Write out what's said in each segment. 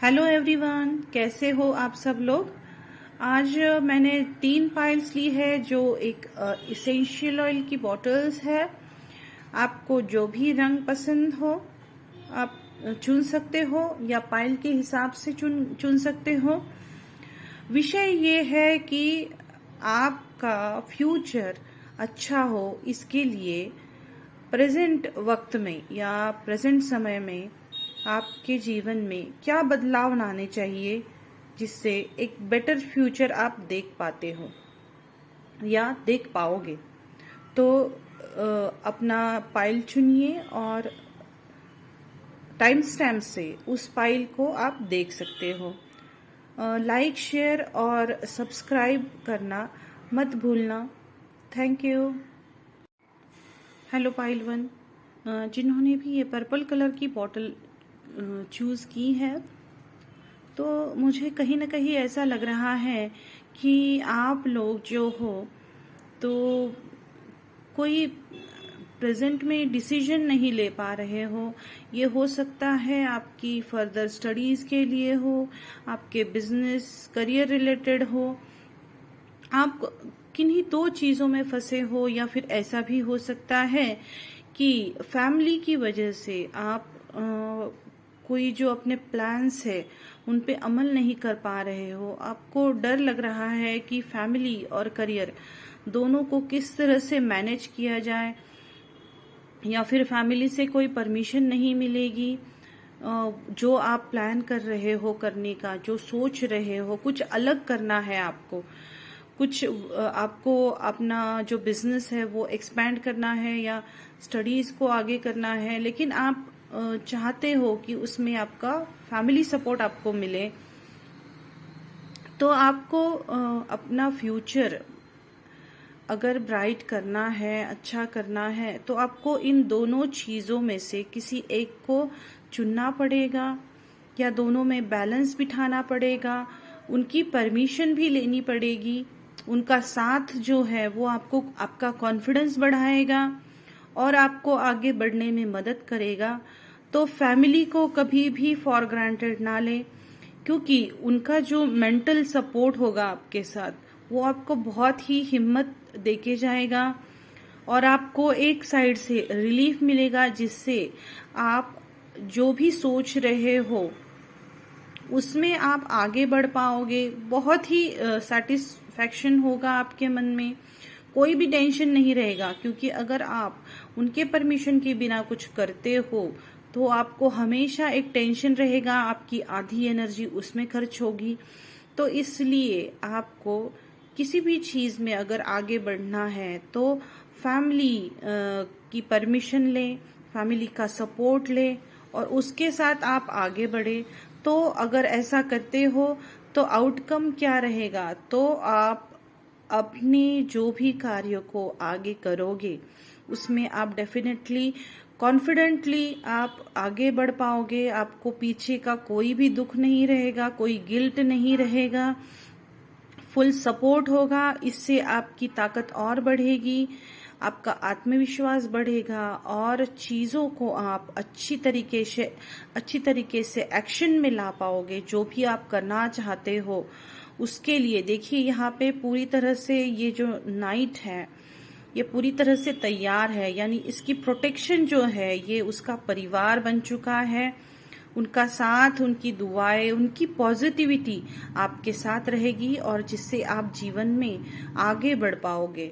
Hello everyone, कैसे हो आप सब लोग। आज मैंने 3 फाइल्स ली है जो एक इसेंशियल ऑयल की बॉटल्स है। आपको जो भी रंग पसंद हो आप चुन सकते हो या पाइल के हिसाब से चुन सकते हो। विषय ये है कि आपका फ्यूचर अच्छा हो, इसके लिए प्रेजेंट वक्त में या प्रेजेंट समय में आपके जीवन में क्या बदलाव लाने चाहिए जिससे एक बेटर फ्यूचर आप देख पाते हो या देख पाओगे। तो अपना पाइल चुनिए और टाइम स्टैम्प से उस पाइल को आप देख सकते हो। लाइक, शेयर और सब्सक्राइब करना मत भूलना। Thank you. Hello pile one, जिन्होंने भी ये पर्पल कलर की बॉटल चूज़ की है, तो मुझे कहीं ना कहीं ऐसा लग रहा है कि आप लोग जो हो तो कोई प्रेजेंट में डिसीजन नहीं ले पा रहे हो। ये हो सकता है आपकी फर्दर स्टडीज के लिए हो, आपके बिजनेस करियर रिलेटेड हो, आप किन्हीं 2 चीजों में फंसे हो, या फिर ऐसा भी हो सकता है कि फैमिली की वजह से आप कोई जो अपने प्लान्स है उन पे अमल नहीं कर पा रहे हो। आपको डर लग रहा है कि फैमिली और करियर दोनों को किस तरह से मैनेज किया जाए, या फिर फैमिली से कोई परमिशन नहीं मिलेगी। जो आप प्लान कर रहे हो करने का, जो सोच रहे हो, कुछ अलग करना है आपको, कुछ आपको अपना जो बिजनेस है वो एक्सपैंड करना है या स्टडीज को आगे करना है, लेकिन आप चाहते हो कि उसमें आपका फैमिली सपोर्ट आपको मिले। तो आपको अपना फ्यूचर अगर ब्राइट करना है, अच्छा करना है, तो आपको इन दोनों चीजों में से किसी एक को चुनना पड़ेगा या दोनों में बैलेंस बिठाना पड़ेगा। उनकी परमिशन भी लेनी पड़ेगी। उनका साथ जो है वो आपको आपका कॉन्फिडेंस बढ़ाएगा और आपको आगे बढ़ने में मदद करेगा। तो फैमिली को कभी भी फॉर ग्रांटेड ना लें, क्योंकि उनका जो मेंटल सपोर्ट होगा आपके साथ, वो आपको बहुत ही हिम्मत देके जाएगा और आपको एक साइड से रिलीफ मिलेगा, जिससे आप जो भी सोच रहे हो उसमें आप आगे बढ़ पाओगे। बहुत ही सेटिस्फैक्शन होगा आपके मन में, कोई भी टेंशन नहीं रहेगा। क्योंकि अगर आप उनके परमिशन के बिना कुछ करते हो तो आपको हमेशा एक टेंशन रहेगा, आपकी आधी एनर्जी उसमें खर्च होगी। तो इसलिए आपको किसी भी चीज में अगर आगे बढ़ना है तो फैमिली की परमिशन लें, फैमिली का सपोर्ट लें और उसके साथ आप आगे बढ़े। तो अगर ऐसा करते हो तो आउटकम क्या रहेगा, तो आप अपने जो भी कार्य को आगे करोगे उसमें आप डेफिनेटली कॉन्फिडेंटली आप आगे बढ़ पाओगे। आपको पीछे का कोई भी दुख नहीं रहेगा, कोई गिल्ट नहीं रहेगा, फुल सपोर्ट होगा। इससे आपकी ताकत और बढ़ेगी, आपका आत्मविश्वास बढ़ेगा और चीजों को आप अच्छी तरीके से एक्शन में ला पाओगे। जो भी आप करना चाहते हो उसके लिए देखिए, यहाँ पे पूरी तरह से ये जो नाइट है ये पूरी तरह से तैयार है, यानी इसकी प्रोटेक्शन जो है ये उसका परिवार बन चुका है। उनका साथ, उनकी दुआएं, उनकी पॉजिटिविटी आपके साथ रहेगी और जिससे आप जीवन में आगे बढ़ पाओगे।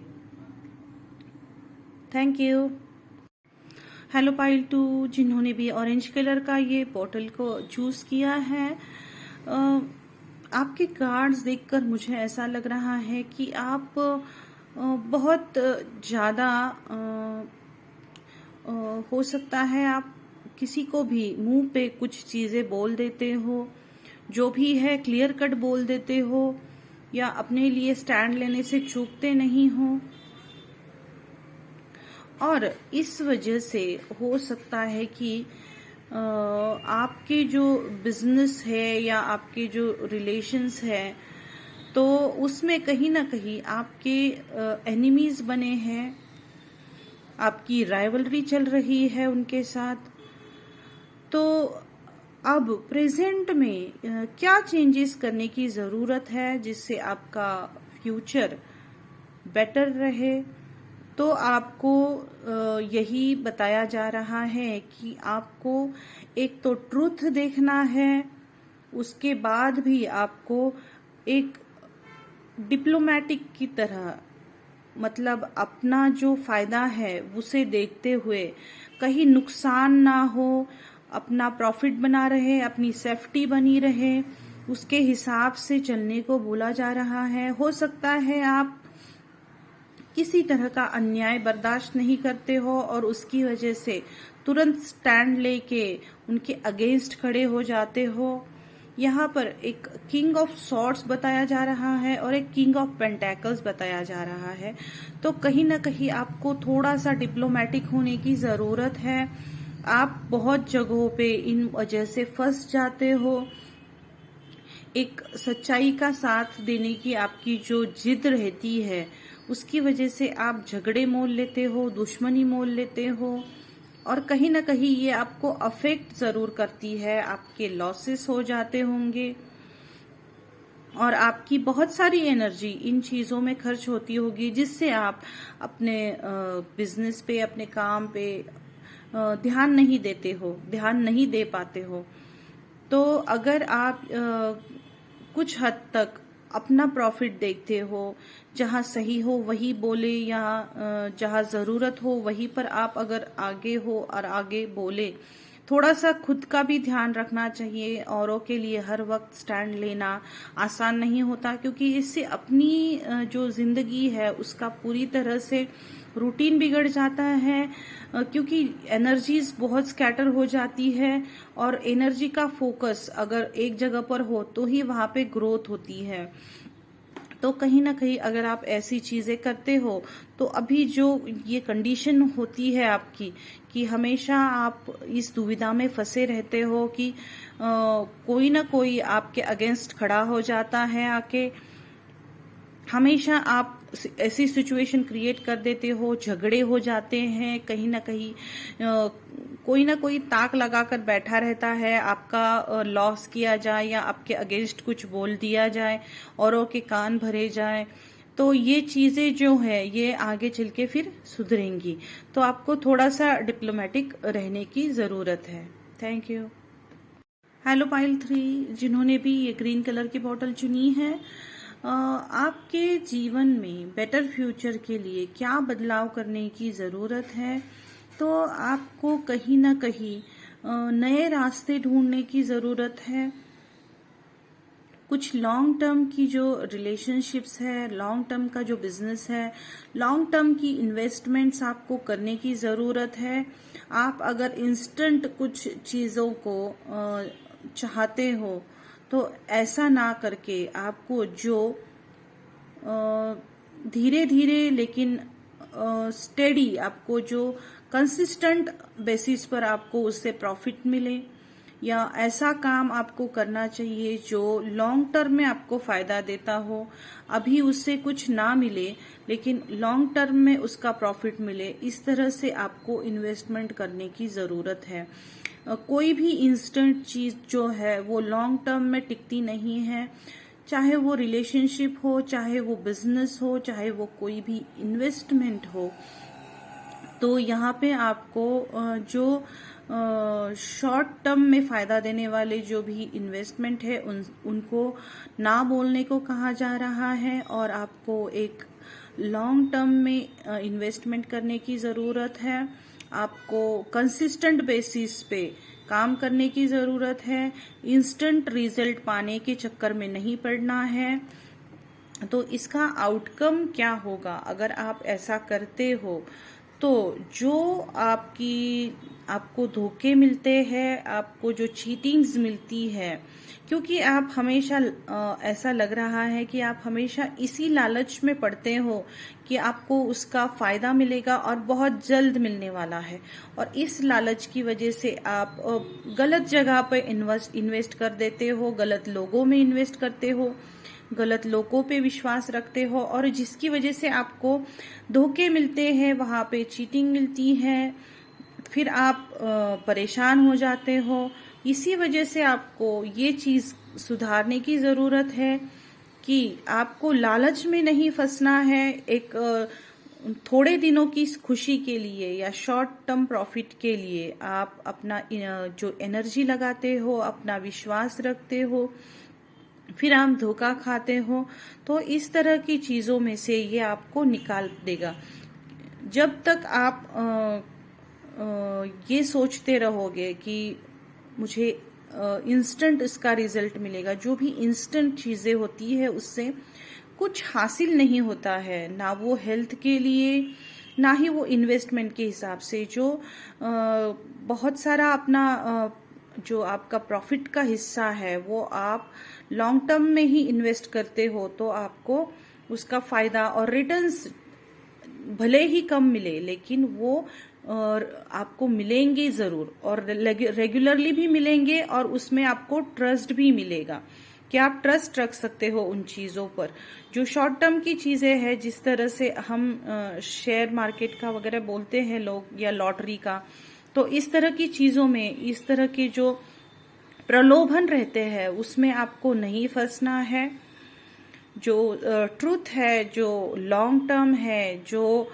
Thank you. हेलो पाइल 2, जिन्होंने भी ऑरेंज कलर का ये बॉटल को चूज किया है, आपके कार्ड्स देखकर मुझे ऐसा लग रहा है कि आप बहुत ज्यादा हो सकता है आप किसी को भी मुंह पे कुछ चीजें बोल देते हो, जो भी है क्लियर कट बोल देते हो, या अपने लिए स्टैंड लेने से चूकते नहीं हो। और इस वजह से हो सकता है कि आपके जो बिजनेस है या आपके जो रिलेशंस है, तो उसमें कहीं ना कहीं आपके एनिमीज बने हैं, आपकी राइवलरी चल रही है उनके साथ। तो अब प्रेजेंट में क्या चेंजेस करने की ज़रूरत है जिससे आपका फ्यूचर बेटर रहे। तो आपको यही बताया जा रहा है कि आपको एक तो ट्रूथ देखना है, उसके बाद भी आपको एक डिप्लोमेटिक की तरह, मतलब अपना जो फायदा है उसे देखते हुए कहीं नुकसान ना हो, अपना प्रॉफिट बना रहे, अपनी सेफ्टी बनी रहे, उसके हिसाब से चलने को बोला जा रहा है। हो सकता है आप किसी तरह का अन्याय बर्दाश्त नहीं करते हो और उसकी वजह से तुरंत स्टैंड लेके उनके अगेंस्ट खड़े हो जाते हो। यहाँ पर एक किंग ऑफ सॉर्ड्स बताया जा रहा है और एक किंग ऑफ पेंटेकल्स बताया जा रहा है। तो कहीं ना कहीं आपको थोड़ा सा डिप्लोमेटिक होने की जरूरत है। आप बहुत जगहों पे इन वजह से फंस जाते हो। एक सच्चाई का साथ देने की आपकी जो जिद रहती है उसकी वजह से आप झगड़े मोल लेते हो, दुश्मनी मोल लेते हो और कहीं ना कहीं ये आपको अफेक्ट जरूर करती है। आपके लॉसेस हो जाते होंगे और आपकी बहुत सारी एनर्जी इन चीजों में खर्च होती होगी जिससे आप अपने बिजनेस पे, अपने काम पे ध्यान नहीं देते हो, ध्यान नहीं दे पाते हो। तो अगर आप कुछ हद तक अपना प्रॉफिट देखते हो, जहां सही हो वही बोले या जहां जरूरत हो वहीं पर आप अगर आगे हो और आगे बोले, थोड़ा सा खुद का भी ध्यान रखना चाहिए। औरों के लिए हर वक्त स्टैंड लेना आसान नहीं होता क्योंकि इससे अपनी जो जिंदगी है उसका पूरी तरह से रूटीन बिगड़ जाता है क्योंकि एनर्जीज बहुत स्कैटर हो जाती है और एनर्जी का फोकस अगर एक जगह पर हो तो ही वहां पे ग्रोथ होती है। तो कहीं ना कहीं अगर आप ऐसी चीजें करते हो तो अभी जो ये कंडीशन होती है आपकी कि हमेशा आप इस दुविधा में फंसे रहते हो कि कोई ना कोई आपके अगेंस्ट खड़ा हो जाता है आके, हमेशा आप ऐसी सिचुएशन क्रिएट कर देते हो, झगड़े हो जाते हैं, कहीं ना कहीं कोई ना कोई ताक लगाकर बैठा रहता है आपका लॉस किया जाए या आपके अगेंस्ट कुछ बोल दिया जाए, औरों के कान भरे जाए। तो ये चीजें जो है ये आगे चल के फिर सुधरेंगी। तो आपको थोड़ा सा डिप्लोमेटिक रहने की जरूरत है। Thank you. हेलो पाइल 3 जिन्होंने भी ये ग्रीन कलर की बॉटल चुनी है, आपके जीवन में बेटर फ्यूचर के लिए क्या बदलाव करने की ज़रूरत है। तो आपको कहीं ना कहीं नए रास्ते ढूंढने की ज़रूरत है। कुछ लॉन्ग टर्म की जो रिलेशनशिप्स है, लॉन्ग टर्म का जो बिजनेस है, लॉन्ग टर्म की इन्वेस्टमेंट्स आपको करने की ज़रूरत है। आप अगर इंस्टेंट कुछ चीज़ों को चाहते हो तो ऐसा ना करके आपको जो धीरे धीरे लेकिन स्टेडी, आपको जो कंसिस्टेंट बेसिस पर आपको उससे प्रॉफिट मिले या ऐसा काम आपको करना चाहिए जो लॉन्ग टर्म में आपको फायदा देता हो। अभी उससे कुछ ना मिले लेकिन लॉन्ग टर्म में उसका प्रॉफिट मिले, इस तरह से आपको इन्वेस्टमेंट करने की जरूरत है। कोई भी इंस्टेंट चीज जो है वो लॉन्ग टर्म में टिकती नहीं है, चाहे वो रिलेशनशिप हो, चाहे वो बिजनेस हो, चाहे वो कोई भी इन्वेस्टमेंट हो। तो यहाँ पे आपको जो शॉर्ट टर्म में फायदा देने वाले जो भी इन्वेस्टमेंट है उनको ना बोलने को कहा जा रहा है और आपको एक लॉन्ग टर्म में इन्वेस्टमेंट करने की जरूरत है। आपको कंसिस्टेंट बेसिस पे काम करने की जरूरत है। इंस्टेंट रिजल्ट पाने के चक्कर में नहीं पड़ना है। तो इसका आउटकम क्या होगा अगर आप ऐसा करते हो, तो जो आपको धोखे मिलते हैं, आपको जो चीटिंग्स मिलती है, क्योंकि आप हमेशा ऐसा लग रहा है कि आप हमेशा इसी लालच में पड़ते हो कि आपको उसका फायदा मिलेगा और बहुत जल्द मिलने वाला है, और इस लालच की वजह से आप गलत जगह पर इन्वेस्ट कर देते हो, गलत लोगों में इन्वेस्ट करते हो, गलत लोगों पे विश्वास रखते हो और जिसकी वजह से आपको धोखे मिलते हैं, वहां पे चीटिंग मिलती है, फिर आप परेशान हो जाते हो। इसी वजह से आपको ये चीज सुधारने की जरूरत है कि आपको लालच में नहीं फंसना है। एक थोड़े दिनों की खुशी के लिए या शॉर्ट टर्म प्रॉफिट के लिए आप अपना जो एनर्जी लगाते हो, अपना विश्वास रखते हो, फिर आप धोखा खाते हो, तो इस तरह की चीजों में से ये आपको निकाल देगा। जब तक आप ये सोचते रहोगे कि मुझे इंस्टेंट इसका रिजल्ट मिलेगा, जो भी इंस्टेंट चीजें होती है उससे कुछ हासिल नहीं होता है, ना वो हेल्थ के लिए ना ही वो इन्वेस्टमेंट के हिसाब से। जो बहुत सारा अपना जो आपका प्रॉफिट का हिस्सा है वो आप लॉन्ग टर्म में ही इन्वेस्ट करते हो, तो आपको उसका फायदा और रिटर्न्स भले ही कम मिले लेकिन वो और आपको मिलेंगे जरूर, और रेगुलरली भी मिलेंगे, और उसमें आपको ट्रस्ट भी मिलेगा कि आप ट्रस्ट रख सकते हो उन चीजों पर। जो शॉर्ट टर्म की चीजें हैं, जिस तरह से हम शेयर मार्केट का वगैरह बोलते हैं लोग, या लॉटरी का, तो इस तरह की चीजों में इस तरह के जो प्रलोभन रहते हैं उसमें आपको नहीं फंसना है। जो ट्रूथ है, जो लॉन्ग टर्म है, जो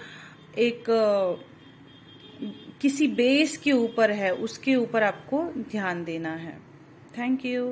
एक किसी बेस के ऊपर है, उसके ऊपर आपको ध्यान देना है। Thank you.